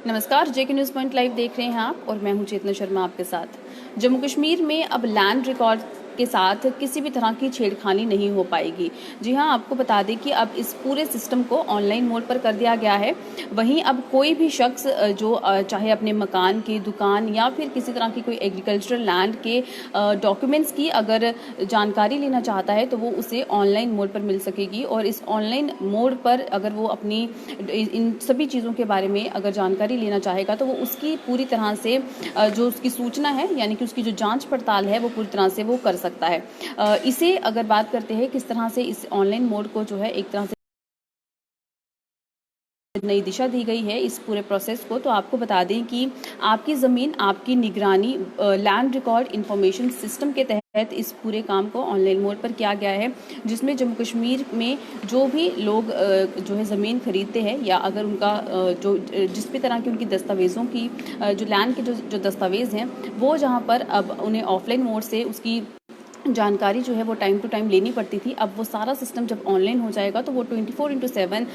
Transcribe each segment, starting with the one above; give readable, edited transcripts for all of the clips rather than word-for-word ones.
नमस्कार, जेके news point live देख रहे हैं आप और मैं हूं चेतना शर्मा आपके साथ। जम्मू कश्मीर में अब लैंड रिकॉर्ड के साथ किसी भी तरह की छेड़खानी नहीं हो पाएगी। जी हां, आपको बता दें कि अब इस पूरे सिस्टम को ऑनलाइन मोड पर कर दिया गया है। वहीं अब कोई भी शख्स जो चाहे अपने मकान की, दुकान या फिर किसी तरह की कोई एग्रीकल्चरल लैंड के डॉक्यूमेंट्स की अगर जानकारी लेना चाहता है तो वो उसे ऑनलाइन मोड पर मिल सकेगी। और इस ऑनलाइन मोड पर अगर वो अपनी इन सभी चीज़ों के बारे में अगर जानकारी लेना चाहेगा तो वो उसकी पूरी तरह से जो उसकी सूचना है, यानी कि उसकी जो जांच पड़ताल है, वो पूरी तरह से वो कर सकता है। इसे अगर बात करते हैं किस तरह से इस ऑनलाइन मोड को जो है एक तरह से नई दिशा दी गई है इस पूरे प्रोसेस को, तो आपको बता दें कि आपकी ज़मीन आपकी निगरानी लैंड रिकॉर्ड इंफॉर्मेशन सिस्टम के तहत इस पूरे काम को ऑनलाइन मोड पर किया गया है, जिसमें जम्मू कश्मीर में जो भी लोग जो है ज़मीन खरीदते हैं या अगर उनका जो जिस भी तरह की उनकी दस्तावेज़ों की जो लैंड के जो दस्तावेज़ हैं, वो जहाँ पर अब उन्हें ऑफलाइन मोड से उसकी जानकारी जो है वो टाइम टू टाइम लेनी पड़ती थी, अब वो सारा सिस्टम जब ऑनलाइन हो जाएगा तो वो 24/7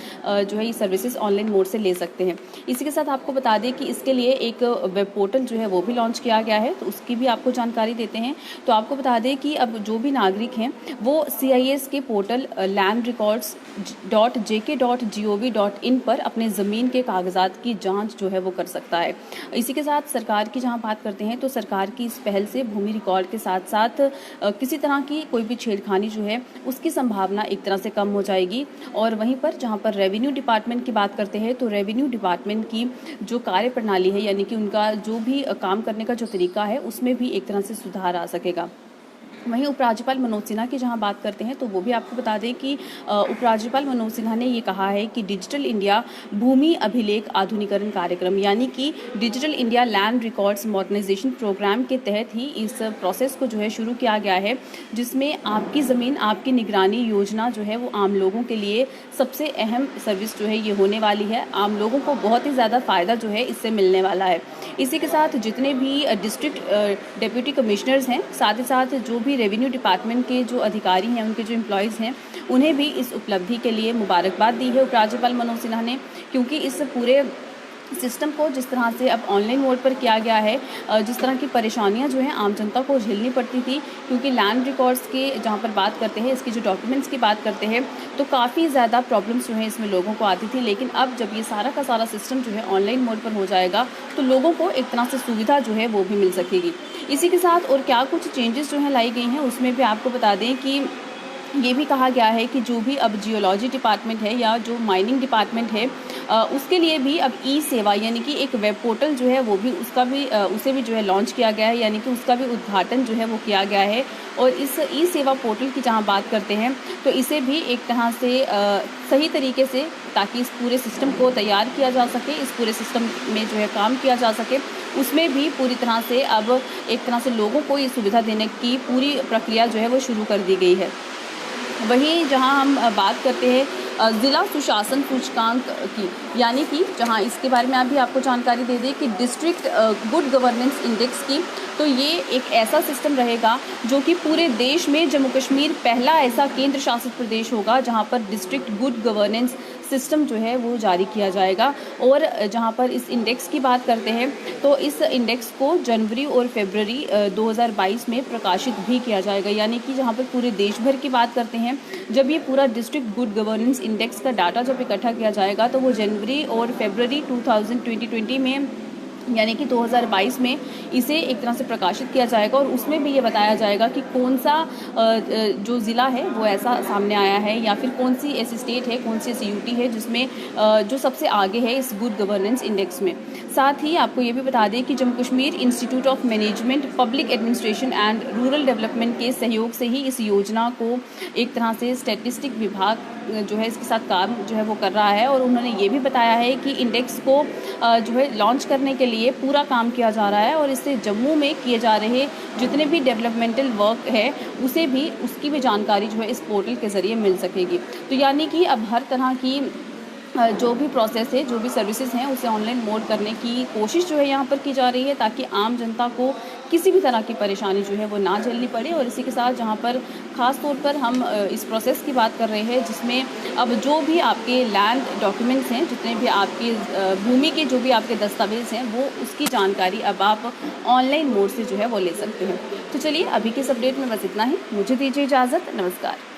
जो है ये सर्विसेज ऑनलाइन मोड से ले सकते हैं। इसी के साथ आपको बता दें कि इसके लिए एक वेब पोर्टल जो है वो भी लॉन्च किया गया है, तो उसकी भी आपको जानकारी देते हैं। तो आपको बता दें कि अब जो भी नागरिक हैं वो CIS के पोर्टल landrecords.jk.gov.in पर अपने ज़मीन के कागजात की जाँच जो है वो कर सकता है। इसी के साथ सरकार की जहाँ बात करते हैं तो सरकार की इस पहल से भूमि रिकॉर्ड के साथ साथ किसी तरह की कोई भी छेड़खानी जो है उसकी संभावना एक तरह से कम हो जाएगी। और वहीं पर जहां पर रेवेन्यू डिपार्टमेंट की बात करते हैं तो रेवेन्यू डिपार्टमेंट की जो कार्य प्रणाली है, यानी कि उनका जो भी काम करने का जो तरीका है, उसमें भी एक तरह से सुधार आ सकेगा। वहीं उपराज्यपाल मनोज सिन्हा की जहां बात करते हैं तो वो भी आपको बता दें कि उपराज्यपाल मनोज सिन्हा ने ये कहा है कि डिजिटल इंडिया भूमि अभिलेख आधुनिकीकरण कार्यक्रम, यानी कि digital India land records modernisation programme के तहत ही इस प्रोसेस को जो है शुरू किया गया है, जिसमें आपकी ज़मीन आपकी निगरानी योजना जो है वो आम लोगों के लिए सबसे अहम सर्विस जो है ये होने वाली है। आम लोगों को बहुत ही ज़्यादा फ़ायदा जो है इससे मिलने वाला है। इसी के साथ जितने भी डिस्ट्रिक्ट डिप्टी कमिश्नर्स हैं, साथ ही साथ जो भी रेवेन्यू डिपार्टमेंट के जो अधिकारी हैं, उनके जो एम्प्लॉयज़ हैं, उन्हें भी इस उपलब्धि के लिए मुबारकबाद दी है उपराज्यपाल मनोज सिन्हा ने, क्योंकि इस पूरे सिस्टम को जिस तरह से अब ऑनलाइन मोड पर किया गया है, जिस तरह की परेशानियां जो हैं आम जनता को झेलनी पड़ती थी, क्योंकि लैंड रिकॉर्ड्स के जहां पर बात करते हैं, इसकी जो डॉक्यूमेंट्स की बात करते हैं, तो काफ़ी ज़्यादा प्रॉब्लम्स जो हैं इसमें लोगों को आती थी। लेकिन अब जब ये सारा का सारा सिस्टम जो है ऑनलाइन मोड पर हो जाएगा तो लोगों को एक तरह से सुविधा जो है वो भी मिल सकेगी। इसी के साथ और क्या कुछ चेंजेस जो हैं लाई गई हैं, उसमें भी आपको बता दें कि ये भी कहा गया है कि जो भी अब जियोलॉजी डिपार्टमेंट है या जो माइनिंग डिपार्टमेंट है, उसके लिए भी अब ई सेवा, यानी कि एक वेब पोर्टल जो है वो भी उसे भी जो है लॉन्च किया गया है, यानी कि उसका भी उद्घाटन जो है वो किया गया है। और इस ई सेवा पोर्टल की जहाँ बात करते हैं तो इसे भी एक तरह से सही तरीके से, ताकि इस पूरे सिस्टम को तैयार किया जा सके, इस पूरे सिस्टम में जो है काम किया जा सके, उसमें भी पूरी तरह से अब एक तरह से लोगों को ये सुविधा देने की पूरी प्रक्रिया जो है वो शुरू कर दी गई है। वहीं जहां हम बात करते हैं ज़िला सुशासन सूचकांक की, यानी कि जहां इसके बारे में अभी आपको जानकारी दे दें कि डिस्ट्रिक्ट गुड गवर्नेंस इंडेक्स की, तो ये एक ऐसा सिस्टम रहेगा जो कि पूरे देश में जम्मू कश्मीर पहला ऐसा केंद्र शासित प्रदेश होगा जहां पर डिस्ट्रिक्ट गुड गवर्नेंस सिस्टम जो है वो जारी किया जाएगा। और जहां पर इस इंडेक्स की बात करते हैं तो इस इंडेक्स को जनवरी और फरवरी 2022 में प्रकाशित भी किया जाएगा, यानी कि जहां पर पूरे देश भर की बात करते हैं, जब ये पूरा डिस्ट्रिक्ट गुड गवर्नेंस इंडेक्स का डाटा जब इकट्ठा किया जाएगा तो वो जनवरी और फरवरी 2020 में, यानी कि 2022 में इसे एक तरह से प्रकाशित किया जाएगा। और उसमें भी ये बताया जाएगा कि कौन सा जो ज़िला है वो ऐसा सामने आया है, या फिर कौन सी ऐसी स्टेट है, कौन सी ऐसी यूटी है जिसमें जो सबसे आगे है इस गुड गवर्नेंस इंडेक्स में। साथ ही आपको ये भी बता दें कि Jammu Kashmir institute of management public administration and rural development के सहयोग से ही इस योजना को एक तरह से स्टैटिस्टिक विभाग जो है इसके साथ काम जो है वो कर रहा है। और उन्होंने ये भी बताया है कि इंडेक्स को जो है लॉन्च करने के लिए पूरा काम किया जा रहा है, और इससे जम्मू में किए जा रहे जितने भी डेवलपमेंटल वर्क है उसकी भी जानकारी जो है इस पोर्टल के ज़रिए मिल सकेगी। तो यानी कि अब हर तरह की जो भी प्रोसेस है, जो भी सर्विसेज हैं, उसे ऑनलाइन मोड करने की कोशिश जो है यहाँ पर की जा रही है, ताकि आम जनता को किसी भी तरह की परेशानी जो है वो ना झेलनी पड़े। और इसी के साथ जहाँ पर ख़ास तौर पर हम इस प्रोसेस की बात कर रहे हैं, जिसमें अब जो भी आपके लैंड डॉक्यूमेंट्स हैं, जितने भी आपके भूमि के जो भी आपके दस्तावेज़ हैं, वो उसकी जानकारी अब आप ऑनलाइन मोड से जो है वो ले सकते हैं। तो चलिए, अभी के इस अपडेट में बस इतना ही। मुझे दीजिए इजाज़त। नमस्कार।